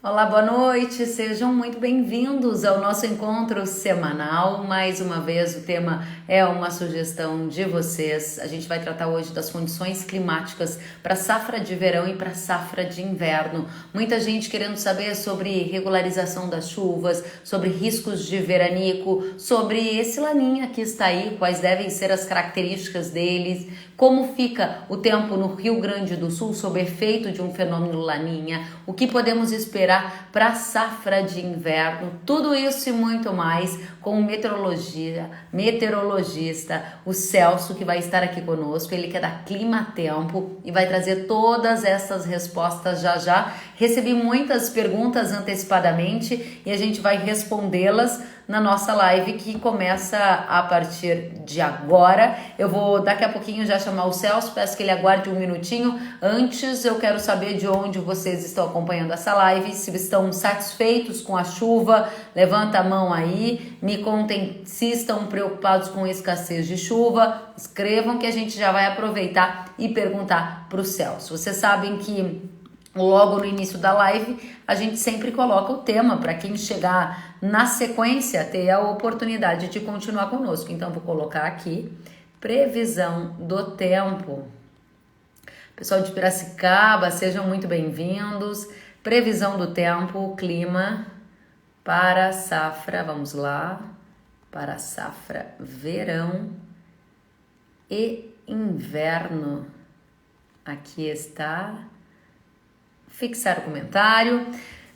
Olá, boa noite, sejam muito bem-vindos ao nosso encontro semanal. Mais uma vez, o tema é uma sugestão de vocês. A gente vai tratar hoje das condições climáticas para a safra de verão e para a safra de inverno. Muita gente querendo saber sobre regularização das chuvas, sobre riscos de veranico, sobre esse laninha que está aí, quais devem ser as características deles, como fica o tempo no Rio Grande do Sul sob efeito de um fenômeno laninha, o que podemos esperar para a safra de inverno, tudo isso e muito mais com o meteorologista, o Celso, que vai estar aqui conosco, ele que é da Clima Tempo e vai trazer todas essas respostas já já. Recebi muitas perguntas antecipadamente e a gente vai respondê-las na nossa live que começa a partir de agora. Eu vou daqui a pouquinho já chamar o Celso, peço que ele aguarde um minutinho. Antes eu quero saber de onde vocês estão acompanhando essa live, se estão satisfeitos com a chuva, levanta a mão aí, me contem se estão preocupados com a escassez de chuva, escrevam que a gente já vai aproveitar e perguntar para o Celso. Vocês sabem que logo no início da live, a gente sempre coloca o tema para quem chegar na sequência ter a oportunidade de continuar conosco. Então, vou colocar aqui, previsão do tempo. Pessoal de Piracicaba, sejam muito bem-vindos. Previsão do tempo, clima para a safra, vamos lá, para a safra verão e inverno. Aqui está. Fixar o comentário.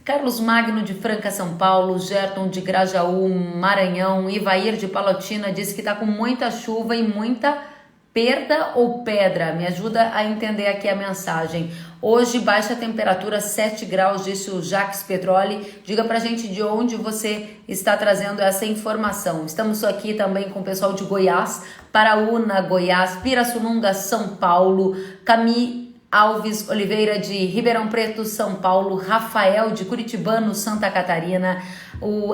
Carlos Magno de Franca, São Paulo, Gerton de Grajaú, Maranhão, Ivair de Palotina diz que está com muita chuva e muita perda ou pedra. Me ajuda a entender aqui a mensagem. Hoje baixa temperatura 7 graus, disse o Jacques Petroli. Diga pra gente de onde você está trazendo essa informação. Estamos aqui também com o pessoal de Goiás, Paraúna, Goiás, Pirassununga, São Paulo, Alves Oliveira de Ribeirão Preto, São Paulo, Rafael de Curitibano, Santa Catarina,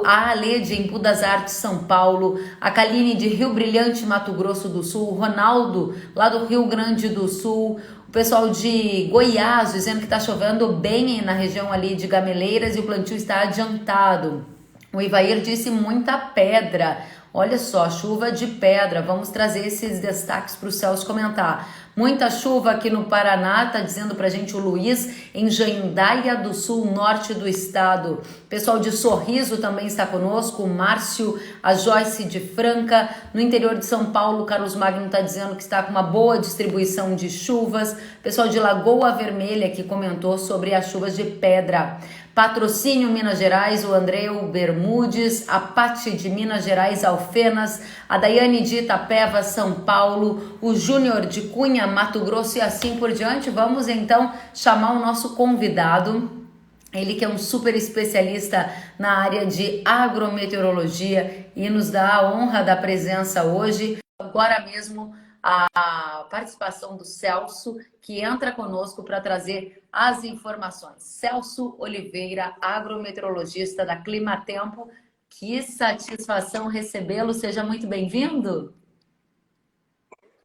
a Ale de Embu das Artes, São Paulo, a Kaline de Rio Brilhante, Mato Grosso do Sul, o Ronaldo lá do Rio Grande do Sul, o pessoal de Goiás dizendo que está chovendo bem na região ali de Gameleiras e o plantio está adiantado. O Ivair disse muita pedra. Olha só, chuva de pedra. Vamos trazer esses destaques para o Celso comentar. Muita chuva aqui no Paraná, tá dizendo pra gente o Luiz, em Jandaia do Sul, norte do estado. Pessoal de Sorriso também está conosco, o Márcio, a Joyce de Franca. No interior de São Paulo, Carlos Magno está dizendo que está com uma boa distribuição de chuvas. Pessoal de Lagoa Vermelha que comentou sobre as chuvas de pedra. Patrocínio Minas Gerais, o Andreu Bermudes, a Pati de Minas Gerais, Alfenas, a Daiane de Itapeva, São Paulo, o Júnior de Cunha, Mato Grosso e assim por diante. Vamos então chamar o nosso convidado, ele que é um super especialista na área de agrometeorologia e nos dá a honra da presença hoje. Agora mesmo a participação do Celso, que entra conosco para trazer as informações. Celso Oliveira, agrometeorologista da Clima Tempo. Que satisfação recebê-lo. Seja muito bem-vindo.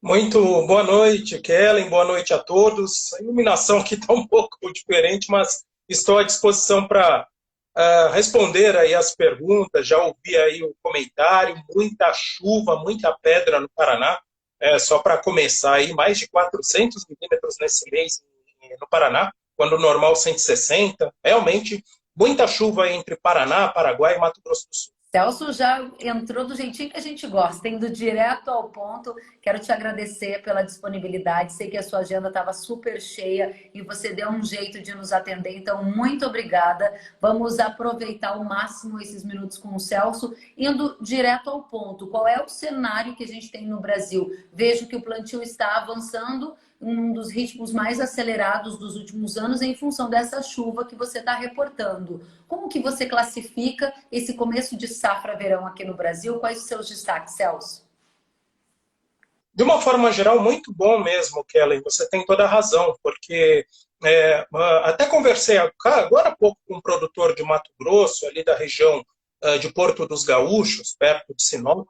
Muito boa noite, Kellen. Boa noite a todos. A iluminação aqui está um pouco diferente, mas estou à disposição para responder aí as perguntas. Já ouvi aí o comentário. Muita chuva, muita pedra no Paraná. Só para começar aí, mais de 400 milímetros nesse mês no Paraná, quando o normal 160. Realmente, muita chuva entre Paraná, Paraguai e Mato Grosso do Sul. Celso já entrou do jeitinho que a gente gosta, indo direto ao ponto. Quero te agradecer pela disponibilidade. Sei que a sua agenda estava super cheia e você deu um jeito de nos atender. Então, muito obrigada. Vamos aproveitar ao máximo esses minutos com o Celso, indo direto ao ponto. Qual é o cenário que a gente tem no Brasil? Vejo que o plantio está avançando, um dos ritmos mais acelerados dos últimos anos em função dessa chuva que você está reportando. Como que você classifica esse começo de safra-verão aqui no Brasil? Quais os seus destaques, Celso? De uma forma geral, muito bom mesmo, Kellen. Você tem toda a razão, porque até conversei agora há pouco com um produtor de Mato Grosso, ali da região de Porto dos Gaúchos, perto de Sinop,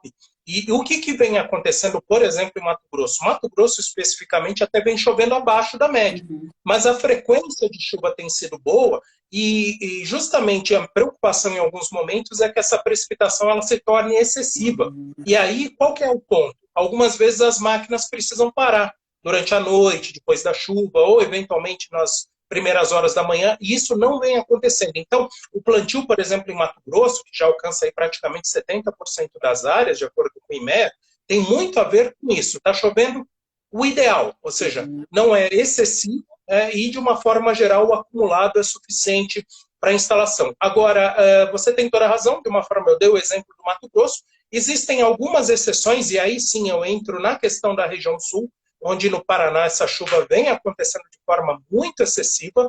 E o que vem acontecendo, por exemplo, em Mato Grosso? Mato Grosso, especificamente, até vem chovendo abaixo da média. Mas a frequência de chuva tem sido boa e justamente a preocupação em alguns momentos é que essa precipitação ela se torne excessiva. E aí, qual que é o ponto? Algumas vezes as máquinas precisam parar durante a noite, depois da chuva, ou eventualmente nas primeiras horas da manhã, e isso não vem acontecendo. Então, o plantio, por exemplo, em Mato Grosso, que já alcança aí praticamente 70% das áreas, de acordo com o IMEA, tem muito a ver com isso. Está chovendo o ideal, ou seja, não é excessivo e, de uma forma geral, o acumulado é suficiente para a instalação. Agora, você tem toda a razão, de uma forma, eu dei o exemplo do Mato Grosso, existem algumas exceções, e aí sim eu entro na questão da região sul, onde no Paraná essa chuva vem acontecendo de forma muito excessiva,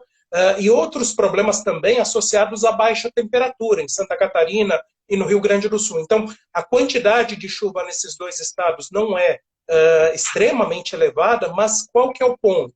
e outros problemas também associados à baixa temperatura, em Santa Catarina e no Rio Grande do Sul. Então, a quantidade de chuva nesses dois estados não é extremamente elevada, mas qual que é o ponto?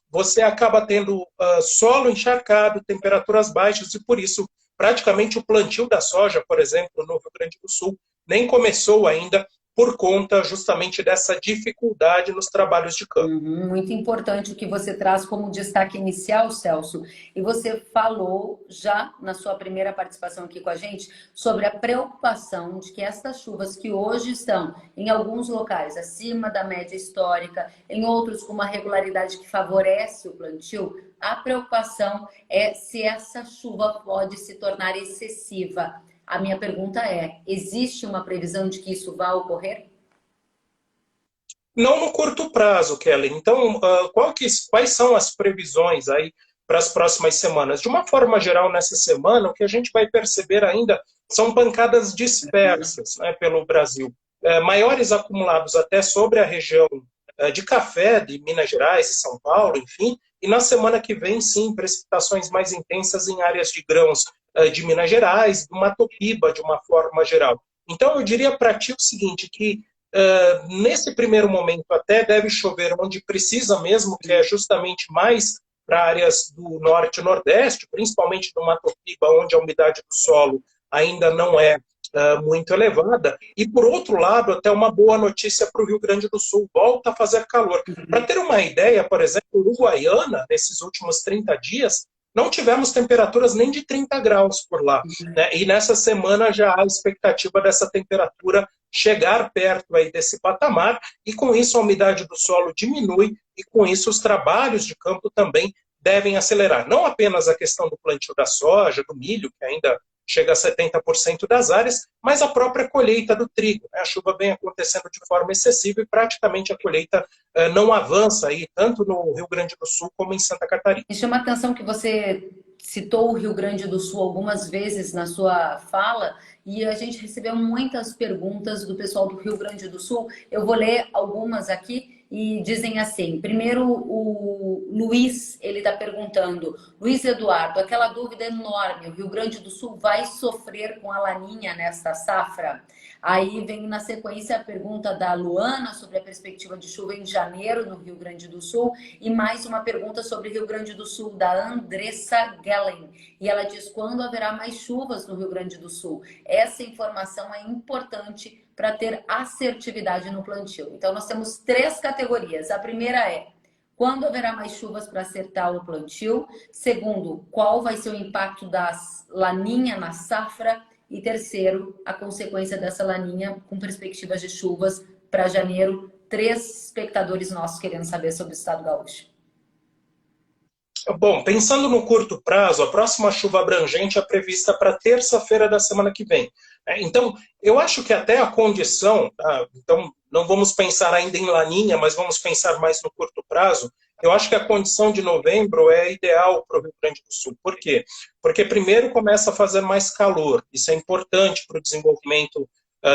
Você acaba tendo solo encharcado, temperaturas baixas, e por isso, praticamente o plantio da soja, por exemplo, no Rio Grande do Sul, nem começou ainda, por conta justamente dessa dificuldade nos trabalhos de campo. Muito importante o que você traz como destaque inicial, Celso. E você falou já na sua primeira participação aqui com a gente sobre a preocupação de que estas chuvas que hoje estão em alguns locais acima da média histórica, em outros com uma regularidade que favorece o plantio, a preocupação é se essa chuva pode se tornar excessiva. A minha pergunta é, existe uma previsão de que isso vá ocorrer? Não no curto prazo, Kelly. Então, quais são as previsões aí para as próximas semanas? De uma forma geral, nessa semana, o que a gente vai perceber ainda são pancadas dispersas, né, pelo Brasil. Maiores acumulados até sobre a região de Café, de Minas Gerais e São Paulo, enfim. E na semana que vem, sim, precipitações mais intensas em áreas de grãos de Minas Gerais, do Mato Piba, de uma forma geral. Então, eu diria para ti o seguinte, que nesse primeiro momento até deve chover onde precisa mesmo, que é justamente mais para áreas do norte e nordeste, principalmente do Mato Piba, onde a umidade do solo ainda não é muito elevada. E, por outro lado, até uma boa notícia para o Rio Grande do Sul, volta a fazer calor. Para ter uma ideia, por exemplo, Uruguaiana, nesses últimos 30 dias, não tivemos temperaturas nem de 30 graus por lá. Né? E nessa semana já há expectativa dessa temperatura chegar perto aí desse patamar, e com isso a umidade do solo diminui, e com isso os trabalhos de campo também devem acelerar. Não apenas a questão do plantio da soja, do milho, que ainda chega a 70% das áreas, mas a própria colheita do trigo. Né? A chuva vem acontecendo de forma excessiva e praticamente a colheita não avança aí, tanto no Rio Grande do Sul como em Santa Catarina. Me chama a atenção que você citou o Rio Grande do Sul algumas vezes na sua fala, e a gente recebeu muitas perguntas do pessoal do Rio Grande do Sul. Eu vou ler algumas aqui e dizem assim. Primeiro, o Luiz, ele está perguntando. Luiz Eduardo, aquela dúvida enorme, o Rio Grande do Sul vai sofrer com a laninha nesta safra? Aí vem na sequência a pergunta da Luana sobre a perspectiva de chuva em janeiro no Rio Grande do Sul, e mais uma pergunta sobre o Rio Grande do Sul, da Andressa Gellen. E ela diz, quando haverá mais chuvas no Rio Grande do Sul? Essa informação é importante para ter assertividade no plantio. Então, nós temos 3 categorias. A primeira é, quando haverá mais chuvas para acertar o plantio? Segundo, qual vai ser o impacto da laninha na safra? E terceiro, a consequência dessa laninha com perspectivas de chuvas para janeiro. 3 espectadores nossos querendo saber sobre o estado gaúcho. Bom, pensando no curto prazo, a próxima chuva abrangente é prevista para terça-feira da semana que vem. Então, eu acho que até a condição, então não vamos pensar ainda em laninha, mas vamos pensar mais no curto prazo. Eu acho que a condição de novembro é ideal para o Rio Grande do Sul. Por quê? Porque primeiro começa a fazer mais calor. Isso é importante para o desenvolvimento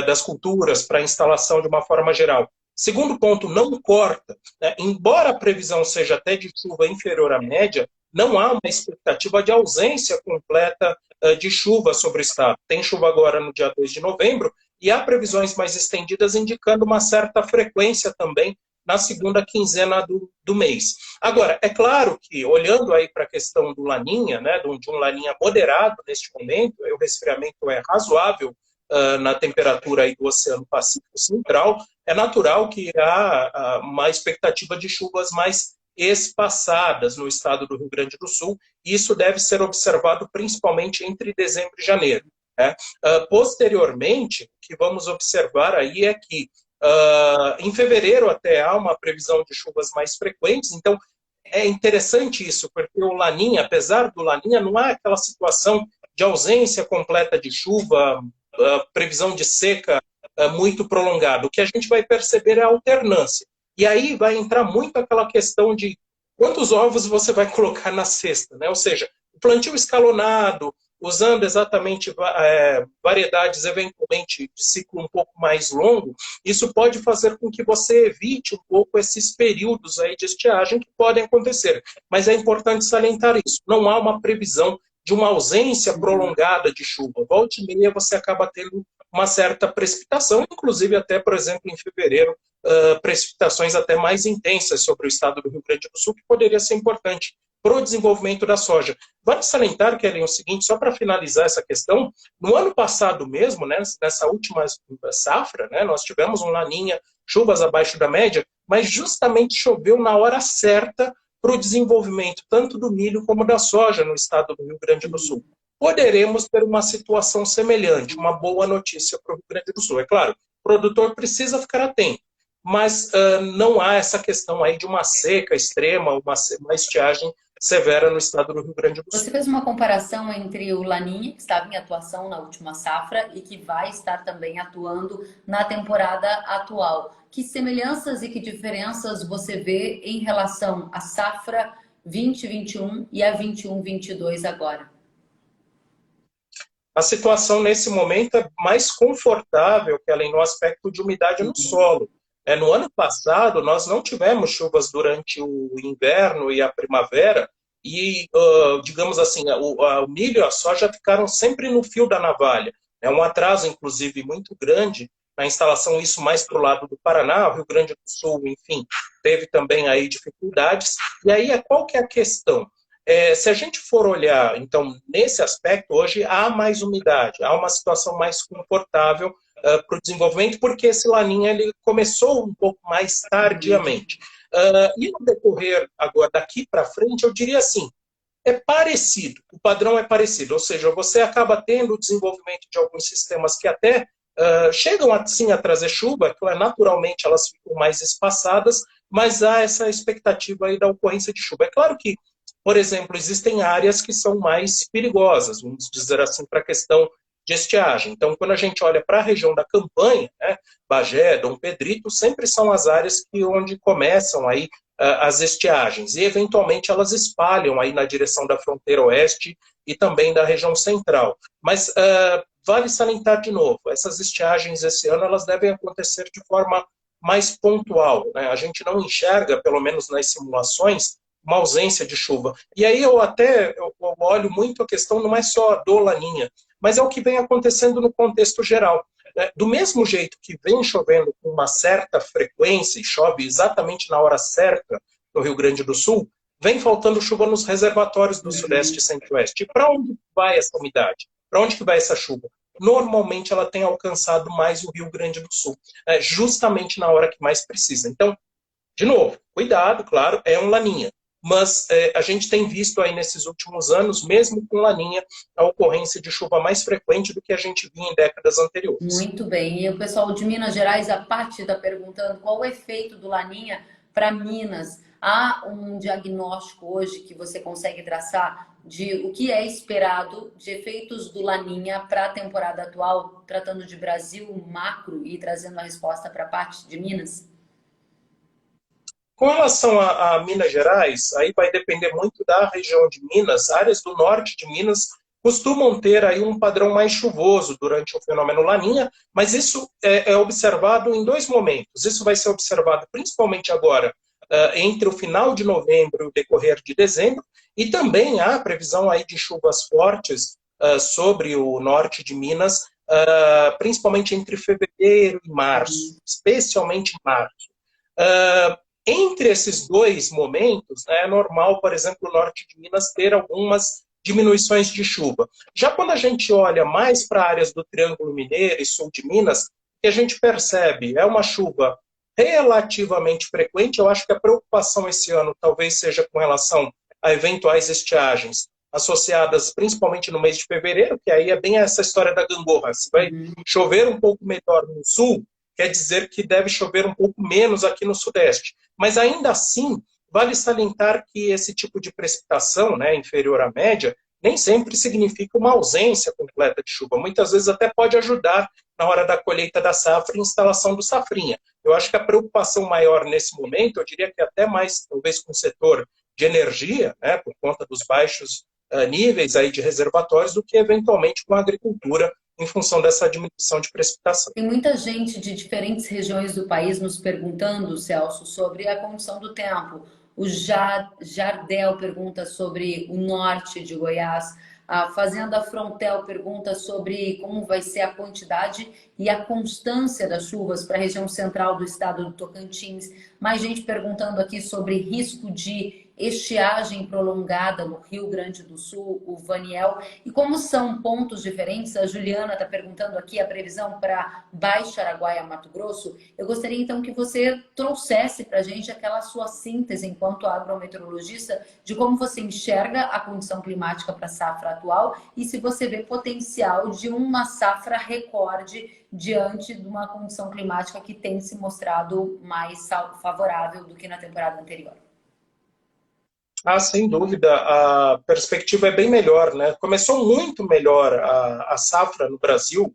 das culturas, para a instalação de uma forma geral. Segundo ponto, não corta. Né? Embora a previsão seja até de chuva inferior à média, não há uma expectativa de ausência completa de chuva sobre o estado. Tem chuva agora no dia 2 de novembro e há previsões mais estendidas indicando uma certa frequência também na segunda quinzena do mês. Agora, é claro que, olhando aí para a questão do laninha, né, de um laninha moderado neste momento, o resfriamento é razoável na temperatura aí do Oceano Pacífico Central, é natural que há uma expectativa de chuvas mais espaçadas no estado do Rio Grande do Sul, e isso deve ser observado principalmente entre dezembro e janeiro. Né? Posteriormente, o que vamos observar aí é que em fevereiro até há uma previsão de chuvas mais frequentes, então é interessante isso, porque o Laninha, apesar do Laninha, não há aquela situação de ausência completa de chuva, previsão de seca muito prolongada. O que a gente vai perceber é a alternância. E aí vai entrar muito aquela questão de quantos ovos você vai colocar na cesta, né? Ou seja, o plantio escalonado, usando exatamente variedades eventualmente de ciclo um pouco mais longo, isso pode fazer com que você evite um pouco esses períodos aí de estiagem que podem acontecer. Mas é importante salientar isso. Não há uma previsão de uma ausência prolongada de chuva. Volta e meia você acaba tendo uma certa precipitação, inclusive até, por exemplo, em fevereiro, precipitações até mais intensas sobre o estado do Rio Grande do Sul, que poderia ser importante para o desenvolvimento da soja. Vale salientar, Kellen, o seguinte, só para finalizar essa questão, no ano passado mesmo, né, nessa última safra, né, nós tivemos um laninha, chuvas abaixo da média, mas justamente choveu na hora certa para o desenvolvimento tanto do milho como da soja no estado do Rio Grande do Sul. Poderemos ter uma situação semelhante, uma boa notícia para o Rio Grande do Sul. É claro, o produtor precisa ficar atento, mas não há essa questão aí de uma seca extrema, uma estiagem severa no estado do Rio Grande do Você Sul. fez uma comparação entre o Laninha, que estava em atuação na última safra e que vai estar também atuando na temporada atual. Que semelhanças e que diferenças você vê em relação à safra 2021 e a 21-22 agora? A situação nesse momento é mais confortável que além no aspecto de umidade no solo. No ano passado, nós não tivemos chuvas durante o inverno e a primavera, e, digamos assim, o milho e a soja ficaram sempre no fio da navalha. É um atraso, inclusive, muito grande na instalação, isso mais para o lado do Paraná, o Rio Grande do Sul, enfim, teve também aí dificuldades. E aí, qual que é a questão? Se a gente for olhar, então, nesse aspecto, hoje há mais umidade, há uma situação mais confortável para o desenvolvimento, porque esse laninha ele começou um pouco mais tardiamente. E no decorrer agora daqui para frente, eu diria assim, é parecido, o padrão é parecido, ou seja, você acaba tendo o desenvolvimento de alguns sistemas que até chegam assim a trazer chuva, que naturalmente elas ficam mais espaçadas, mas há essa expectativa aí da ocorrência de chuva. É claro que, por exemplo, existem áreas que são mais perigosas, vamos dizer assim, para a questão de estiagem. Então, quando a gente olha para a região da Campanha, né, Bagé, Dom Pedrito, sempre são as áreas onde começam aí as estiagens, e eventualmente elas espalham aí na direção da fronteira oeste e também da região central. Mas vale salientar de novo, essas estiagens esse ano elas devem acontecer de forma mais pontual, né? A gente não enxerga, pelo menos nas simulações, uma ausência de chuva. E aí eu olho muito a questão não é só do Laninha, mas é o que vem acontecendo no contexto geral. Do mesmo jeito que vem chovendo com uma certa frequência, e chove exatamente na hora certa no Rio Grande do Sul, vem faltando chuva nos reservatórios do Sudeste e Centro-Oeste. E para onde vai essa umidade? Para onde que vai essa chuva? Normalmente ela tem alcançado mais o Rio Grande do Sul, justamente na hora que mais precisa. Então, de novo, cuidado, claro, é um laninha. Mas a gente tem visto aí nesses últimos anos, mesmo com laninha, a ocorrência de chuva mais frequente do que a gente vinha em décadas anteriores. Muito bem. E o pessoal de Minas Gerais, a Paty está perguntando qual o efeito do Laninha para Minas. Há um diagnóstico hoje que você consegue traçar de o que é esperado de efeitos do Laninha para a temporada atual, tratando de Brasil macro e trazendo a resposta para a parte de Minas? Com relação a Minas Gerais, aí vai depender muito da região de Minas. Áreas do norte de Minas costumam ter aí um padrão mais chuvoso durante o fenômeno Laninha, mas isso é observado em dois momentos. Isso vai ser observado principalmente agora, entre o final de novembro e o decorrer de dezembro, e também há previsão aí de chuvas fortes sobre o norte de Minas, principalmente entre fevereiro e março, especialmente em março. Entre esses dois momentos, é normal, por exemplo, o norte de Minas ter algumas diminuições de chuva. Já quando a gente olha mais para áreas do Triângulo Mineiro e sul de Minas, o que a gente percebe é uma chuva relativamente frequente. Eu acho que a preocupação esse ano talvez seja com relação a eventuais estiagens associadas principalmente no mês de fevereiro, que aí é bem essa história da gangorra. Se vai chover um pouco melhor no sul, quer dizer que deve chover um pouco menos aqui no sudeste. Mas ainda assim, vale salientar que esse tipo de precipitação, né, inferior à média, nem sempre significa uma ausência completa de chuva. Muitas vezes até pode ajudar na hora da colheita da safra e instalação do safrinha. Eu acho que a preocupação maior nesse momento, eu diria que até mais, talvez, com o setor de energia, né, por conta dos baixos níveis aí de reservatórios, do que eventualmente com a agricultura, em função dessa diminuição de precipitação. Tem muita gente de diferentes regiões do país nos perguntando, Celso, sobre a condição do tempo. O Jardel pergunta sobre o norte de Goiás. A Fazenda Frontel pergunta sobre como vai ser a quantidade e a constância das chuvas para a região central do estado do Tocantins. Mais gente perguntando aqui sobre risco de estiagem prolongada no Rio Grande do Sul, o Vaniel. E como são pontos diferentes, a Juliana está perguntando aqui a previsão para Baixa Araguaia, Mato Grosso. Eu gostaria então que você trouxesse para a gente aquela sua síntese enquanto agrometeorologista de como você enxerga a condição climática para a safra atual e se você vê potencial de uma safra recorde diante de uma condição climática que tem se mostrado mais favorável do que na temporada anterior. Sem dúvida, a perspectiva é bem melhor, né? Começou muito melhor a safra no Brasil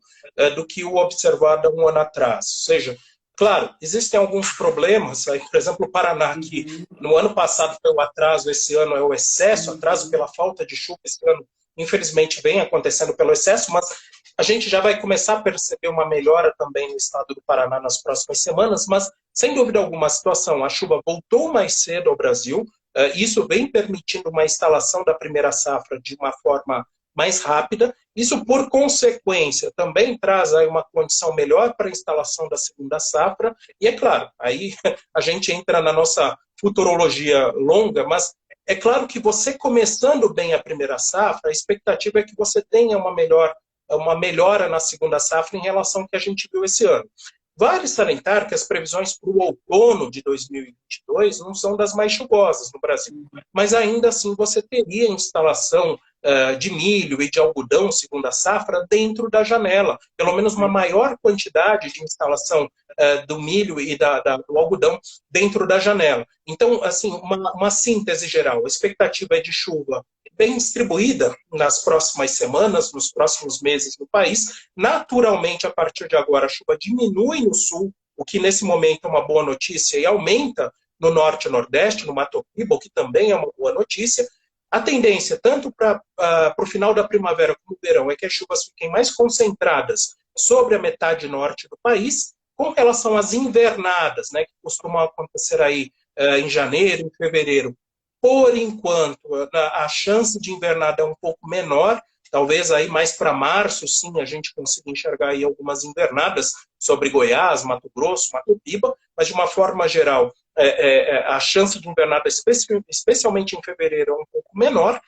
do que o observado há um ano atrás. Ou seja, claro, existem alguns problemas, aí, por exemplo, o Paraná, que no ano passado foi o atraso, esse ano é o excesso, atraso pela falta de chuva, esse ano, infelizmente, vem acontecendo pelo excesso, mas a gente já vai começar a perceber uma melhora também no estado do Paraná nas próximas semanas, mas, sem dúvida alguma, a situação, a chuva voltou mais cedo ao Brasil. Isso vem permitindo uma instalação da primeira safra de uma forma mais rápida. Isso, por consequência, também traz aí uma condição melhor para a instalação da segunda safra. E, é claro, aí a gente entra na nossa futurologia longa, mas é claro que você começando bem a primeira safra, a expectativa é que você tenha uma melhora na segunda safra em relação ao que a gente viu esse ano. Vale salientar que as previsões para o outono de 2022 não são das mais chuvosas no Brasil, mas ainda assim você teria instalação de milho e de algodão, segunda safra, dentro da janela. Pelo menos uma maior quantidade de instalação do milho e do algodão dentro da janela. Então, assim, uma síntese geral. A expectativa é de chuva bem distribuída nas próximas semanas, nos próximos meses no país. Naturalmente, a partir de agora, a chuva diminui no sul, o que nesse momento é uma boa notícia, e aumenta no norte e nordeste, no Mato Piba, o que também é uma boa notícia. A tendência, tanto para o final da primavera como do verão, é que as chuvas fiquem mais concentradas sobre a metade norte do país. Com relação às invernadas, né, que costumam acontecer aí em janeiro, em fevereiro, por enquanto, a chance de invernada é um pouco menor. Talvez aí mais para março, sim, a gente consiga enxergar aí algumas invernadas sobre Goiás, Mato Grosso, Mato Piba, mas de uma forma geral, a chance de invernada, especialmente em fevereiro, é um pouco menor.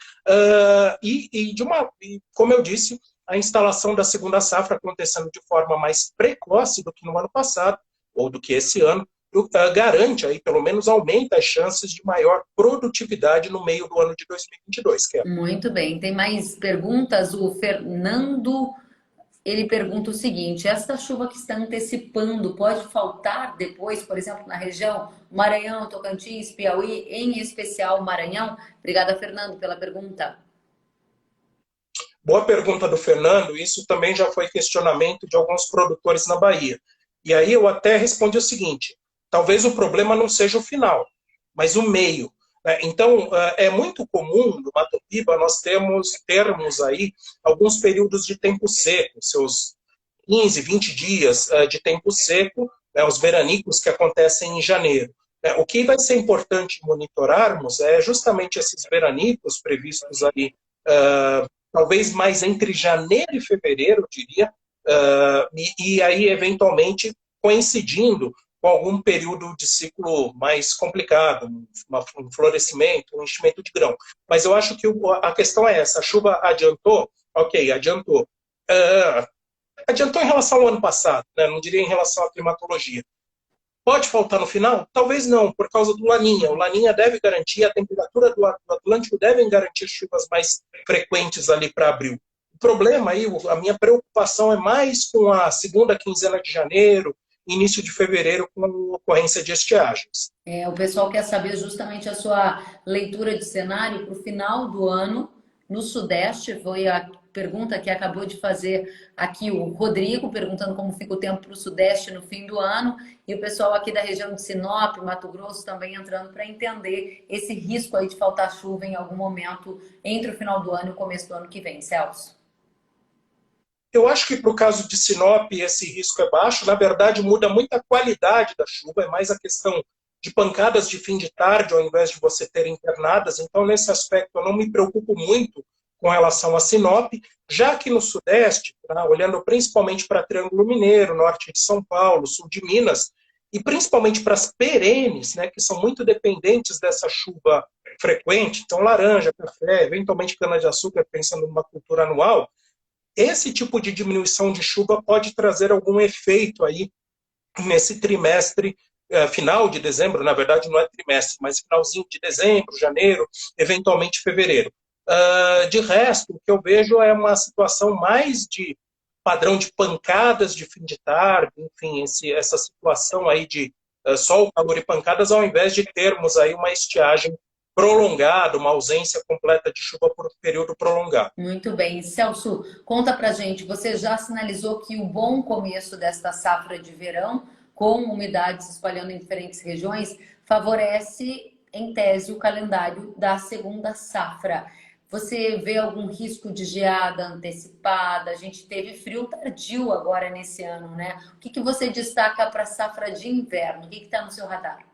Como eu disse, a instalação da segunda safra acontecendo de forma mais precoce do que no ano passado, ou do que esse ano, garante, aí, pelo menos aumenta as chances de maior produtividade no meio do ano de 2022. Muito bem, tem mais perguntas? O Fernando, ele pergunta o seguinte: esta chuva que está antecipando pode faltar depois, por exemplo, na região Maranhão, Tocantins, Piauí, em especial Maranhão? Obrigada, Fernando, pela pergunta. Boa pergunta do Fernando. Isso também já foi questionamento de alguns produtores na Bahia. E aí eu até respondi o seguinte: talvez o problema não seja o final, mas o meio. Então, é muito comum no Mato Piba nós termos aí alguns períodos de tempo seco, seus 15, 20 dias de tempo seco, os veranicos que acontecem em janeiro. O que vai ser importante monitorarmos é justamente esses veranicos previstos ali, talvez mais entre janeiro e fevereiro, eu diria, e aí, eventualmente, coincidindo com algum período de ciclo mais complicado, um florescimento, um enchimento de grão. Mas eu acho que a questão é essa, a chuva adiantou? Ok, adiantou. Adiantou em relação ao ano passado, né? Não diria em relação à climatologia. Pode faltar no final? Talvez não, por causa do Laninha. O Laninha deve garantir, a temperatura do Atlântico deve garantir chuvas mais frequentes ali para abril. O problema aí, a minha preocupação é mais com a segunda quinzena de janeiro, início de fevereiro, com a ocorrência de estiagens. O pessoal quer saber justamente a sua leitura de cenário para o final do ano no Sudeste. Foi a pergunta que acabou de fazer aqui o Rodrigo, perguntando como fica o tempo para o Sudeste no fim do ano. E o pessoal aqui da região de Sinop, Mato Grosso, também entrando para entender esse risco aí de faltar chuva em algum momento entre o final do ano e o começo do ano que vem. Celso? Eu acho que para o caso de Sinop esse risco é baixo. Na verdade, muda muito a qualidade da chuva, é mais a questão de pancadas de fim de tarde, ao invés de você ter internadas. Então, nesse aspecto, eu não me preocupo muito com relação a Sinop, já que no Sudeste, tá, olhando principalmente para Triângulo Mineiro, norte de São Paulo, sul de Minas, e principalmente para as perenes, né, que são muito dependentes dessa chuva frequente, então laranja, café, eventualmente cana-de-açúcar, pensando numa cultura anual, esse tipo de diminuição de chuva pode trazer algum efeito aí nesse trimestre, final de dezembro, na verdade não é trimestre, mas finalzinho de dezembro, janeiro, eventualmente fevereiro. De resto, o que eu vejo é uma situação mais de padrão de pancadas de fim de tarde, enfim, essa situação aí de sol, calor e pancadas, ao invés de termos aí uma estiagem prolongada, uma ausência completa de chuva por um período prolongado. Muito bem. Celso, conta pra gente, você já sinalizou que o bom começo desta safra de verão, com umidades se espalhando em diferentes regiões, favorece, em tese, o calendário da segunda safra. Você vê algum risco de geada antecipada? A gente teve frio tardio agora nesse ano, né? O que você destaca para a safra de inverno? O que está no seu radar?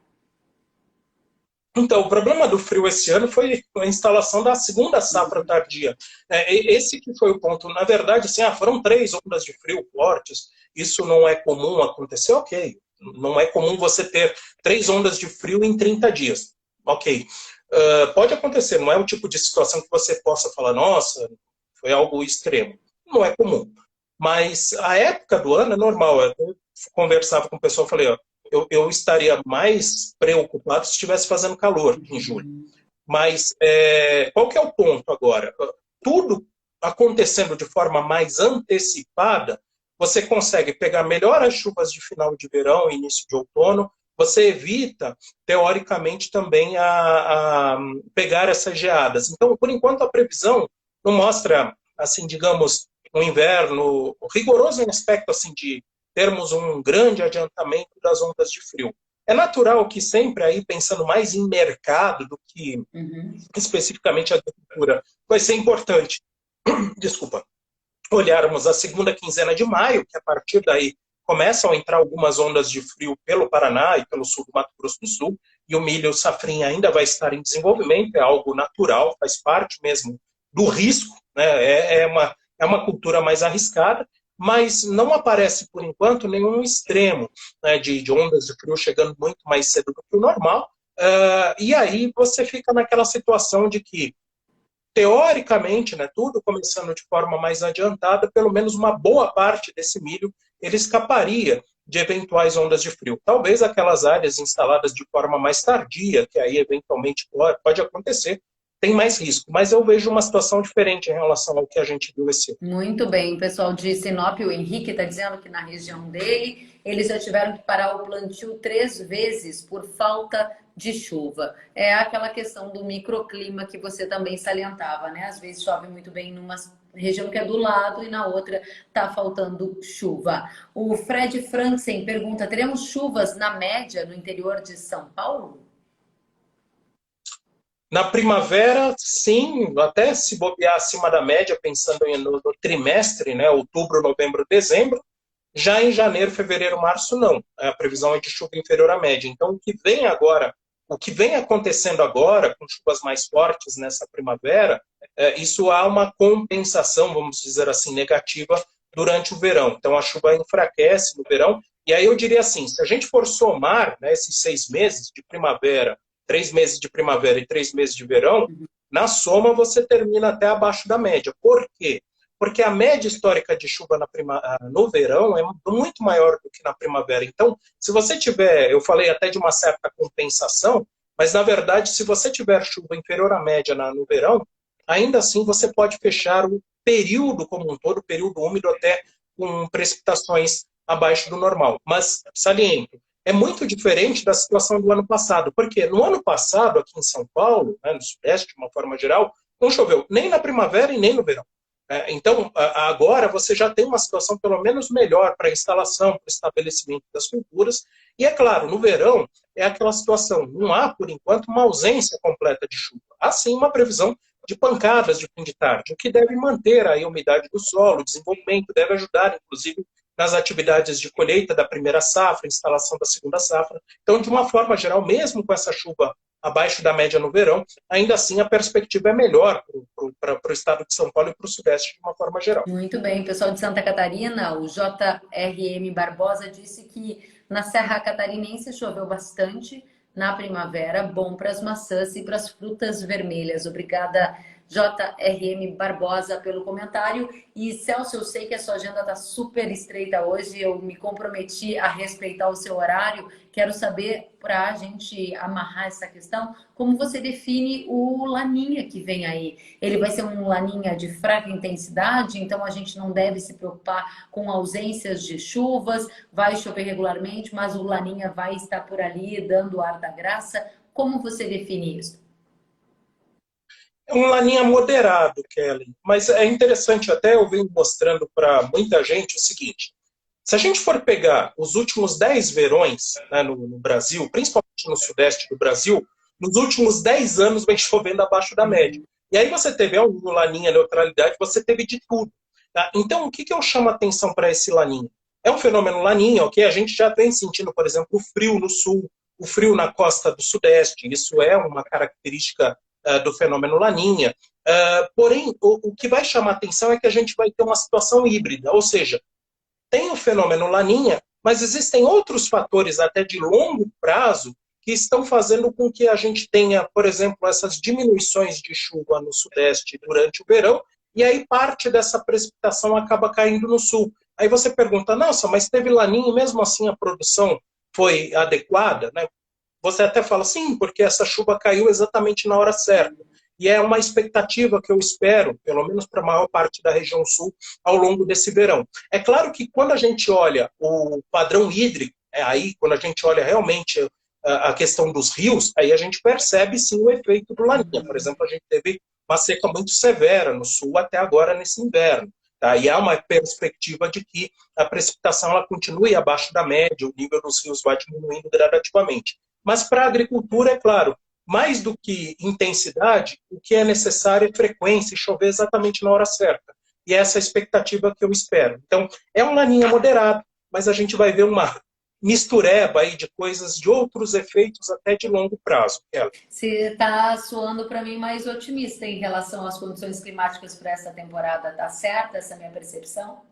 Então, o problema do frio esse ano foi a instalação da segunda safra tardia. Esse que foi o ponto. Na verdade, assim, foram 3 ondas de frio fortes. Isso não é comum acontecer? Ok. Não é comum você ter 3 ondas de frio em 30 dias. Ok. Pode acontecer, não é o tipo de situação que você possa falar, nossa, foi algo extremo. Não é comum. Mas a época do ano é normal. Eu conversava com o pessoal e falei, ó, eu estaria mais preocupado se estivesse fazendo calor em julho. Mas qual que é o ponto agora? Tudo acontecendo de forma mais antecipada, você consegue pegar melhor as chuvas de final de verão e início de outono, você evita, teoricamente, também a pegar essas geadas. Então, por enquanto, a previsão não mostra, assim, digamos, um inverno rigoroso em aspecto assim, de termos um grande adiantamento das ondas de frio. É natural que sempre aí, pensando mais em mercado do que especificamente a agricultura, vai ser importante, desculpa, olharmos a segunda quinzena de maio, que a partir daí começam a entrar algumas ondas de frio pelo Paraná e pelo sul do Mato Grosso do Sul, e o milho safrinha ainda vai estar em desenvolvimento, é algo natural, faz parte mesmo do risco, né? É uma cultura mais arriscada, mas não aparece, por enquanto, nenhum extremo, né, de ondas de frio chegando muito mais cedo do que o normal, e aí você fica naquela situação de que, teoricamente, né, tudo começando de forma mais adiantada, pelo menos uma boa parte desse milho ele escaparia de eventuais ondas de frio. Talvez aquelas áreas instaladas de forma mais tardia, que aí eventualmente pode acontecer, tem mais risco. Mas eu vejo uma situação diferente em relação ao que a gente viu esse ano. Muito bem, o pessoal de Sinop, o Henrique está dizendo que na região dele, eles já tiveram que parar o plantio 3 vezes por falta de chuva. É aquela questão do microclima que você também salientava, né? Às vezes chove muito bem numa região que é do lado e na outra está faltando chuva. O Fred Franzen pergunta, teremos chuvas na média no interior de São Paulo? Na primavera, sim, até se bobear acima da média, pensando no trimestre, né, outubro, novembro, dezembro. Já em janeiro, fevereiro, março, não. A previsão é de chuva inferior à média. Então, o que vem acontecendo agora, com chuvas mais fortes nessa primavera, isso há uma compensação, vamos dizer assim, negativa durante o verão. Então, a chuva enfraquece no verão, E aí eu diria assim, se a gente for somar, né, esses 6 meses de primavera, 3 meses de primavera e 3 meses de verão, na soma você termina até abaixo da média. Por quê? Porque a média histórica de chuva no verão é muito maior do que na primavera. Então, se você tiver, eu falei até de uma certa compensação, mas na verdade, se você tiver chuva inferior à média no verão, ainda assim você pode fechar o período como um todo, o período úmido, até com precipitações abaixo do normal. Mas, saliento, é muito diferente da situação do ano passado, porque no ano passado, aqui em São Paulo, né, no Sudeste, de uma forma geral, não choveu nem na primavera e nem no verão. Então, agora você já tem uma situação pelo menos melhor para a instalação, para o estabelecimento das culturas. E, é claro, no verão é aquela situação, não há, por enquanto, uma ausência completa de chuva. Há, sim, uma previsão de pancadas de fim de tarde, o que deve manter a umidade do solo, o desenvolvimento, deve ajudar, inclusive, nas atividades de colheita da primeira safra, instalação da segunda safra. Então, de uma forma geral, mesmo com essa chuva abaixo da média no verão, ainda assim a perspectiva é melhor para o estado de São Paulo e para o Sudeste de uma forma geral. Muito bem, pessoal de Santa Catarina, o JRM Barbosa disse que na Serra Catarinense choveu bastante na primavera, bom para as maçãs e para as frutas vermelhas. Obrigada, JRM Barbosa, pelo comentário. E Celso, eu sei que a sua agenda está super estreita hoje, eu me comprometi a respeitar o seu horário. Quero saber, para a gente amarrar essa questão, como você define o Laninha que vem aí. Ele vai ser um Laninha de fraca intensidade, então a gente não deve se preocupar com ausências de chuvas, vai chover regularmente, mas o Laninha vai estar por ali dando o ar da graça. Como você define isso? É um laninha moderado, Kelly. Mas é interessante, até eu venho mostrando para muita gente o seguinte: se a gente for pegar os últimos 10 verões, né, no Brasil, principalmente no Sudeste do Brasil, nos últimos 10 anos vem chovendo abaixo da média. E aí você teve um laninha, neutralidade, você teve de tudo. Tá? Então, o que eu chamo a atenção para esse laninha? É um fenômeno laninha, ok? A gente já vem sentindo, por exemplo, o frio no sul, o frio na costa do Sudeste. Isso é uma característica do fenômeno laninha. Porém, o que vai chamar a atenção é que a gente vai ter uma situação híbrida, ou seja, tem o fenômeno laninha, mas existem outros fatores até de longo prazo que estão fazendo com que a gente tenha, por exemplo, essas diminuições de chuva no Sudeste durante o verão, e aí parte dessa precipitação acaba caindo no Sul. Aí você pergunta, nossa, mas teve laninha e mesmo assim a produção foi adequada, né? Você até fala, sim, porque essa chuva caiu exatamente na hora certa. E é uma expectativa que eu espero, pelo menos para a maior parte da região sul, ao longo desse verão. É claro que quando a gente olha o padrão hídrico, aí quando a gente olha realmente a questão dos rios, aí a gente percebe sim o efeito do laninha. Por exemplo, a gente teve uma seca muito severa no sul até agora nesse inverno. Tá? E há uma perspectiva de que a precipitação ela continue abaixo da média, o nível dos rios vai diminuindo gradativamente. Mas para a agricultura, é claro, mais do que intensidade, o que é necessário é frequência e chover exatamente na hora certa. E essa é a expectativa que eu espero. Então, é um laninha moderado, mas a gente vai ver uma mistureba aí de coisas, de outros efeitos até de longo prazo. Você está soando para mim mais otimista em relação às condições climáticas para essa temporada. Está certa essa minha percepção?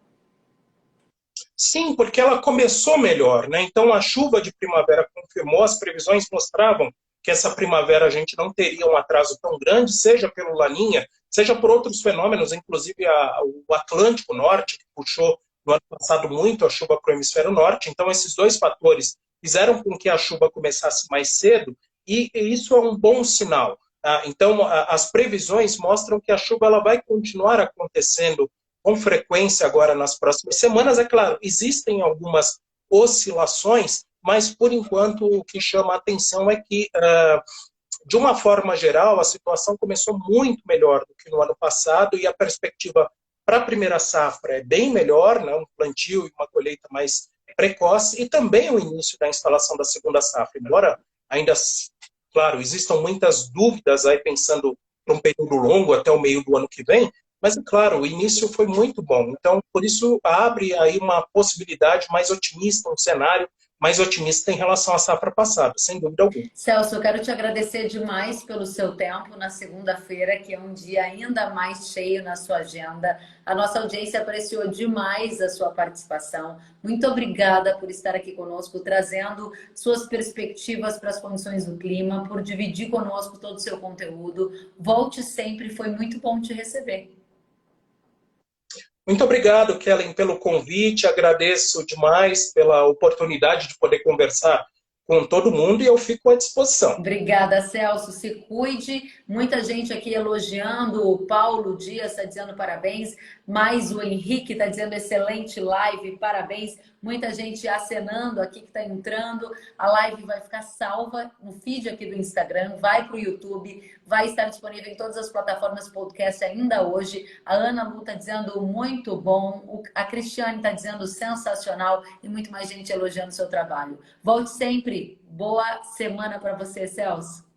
Sim, porque ela começou melhor, né? Então a chuva de primavera confirmou, as previsões mostravam que essa primavera a gente não teria um atraso tão grande, seja pelo Laninha, seja por outros fenômenos, inclusive o Atlântico Norte, que puxou no ano passado muito a chuva para o hemisfério norte. Então esses dois fatores fizeram com que a chuva começasse mais cedo, e isso é um bom sinal. Tá? Então as previsões mostram que a chuva ela vai continuar acontecendo com frequência agora nas próximas semanas. É claro, existem algumas oscilações, mas por enquanto o que chama a atenção é que, de uma forma geral, a situação começou muito melhor do que no ano passado e a perspectiva para a primeira safra é bem melhor, né? Um plantio e uma colheita mais precoce, e também o início da instalação da segunda safra, embora ainda, claro, existam muitas dúvidas aí pensando para um período longo até o meio do ano que vem. Mas, é claro, o início foi muito bom. Então, por isso, abre aí uma possibilidade mais otimista, um cenário mais otimista em relação à safra passada, sem dúvida alguma. Celso, eu quero te agradecer demais pelo seu tempo na segunda-feira, que é um dia ainda mais cheio na sua agenda. A nossa audiência apreciou demais a sua participação. Muito obrigada por estar aqui conosco, trazendo suas perspectivas para as condições do clima, por dividir conosco todo o seu conteúdo. Volte sempre, foi muito bom te receber. Muito obrigado, Kellen, pelo convite. Agradeço demais pela oportunidade de poder conversar com todo mundo e eu fico à disposição. Obrigada, Celso. Se cuide. Muita gente aqui elogiando. O Paulo Dias está dizendo parabéns. Mais o Henrique está dizendo excelente live, parabéns. Muita gente acenando aqui que está entrando. A live vai ficar salva no feed aqui do Instagram, vai para o YouTube, vai estar disponível em todas as plataformas podcast ainda hoje. A Ana Lu está dizendo muito bom. A Cristiane está dizendo sensacional e muito mais gente elogiando o seu trabalho. Volte sempre. Boa semana para você, Celso.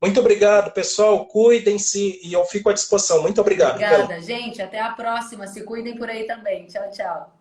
Muito obrigado, pessoal. Cuidem-se e eu fico à disposição. Muito obrigado. Obrigada, gente. Até a próxima. Se cuidem por aí também. Tchau, tchau.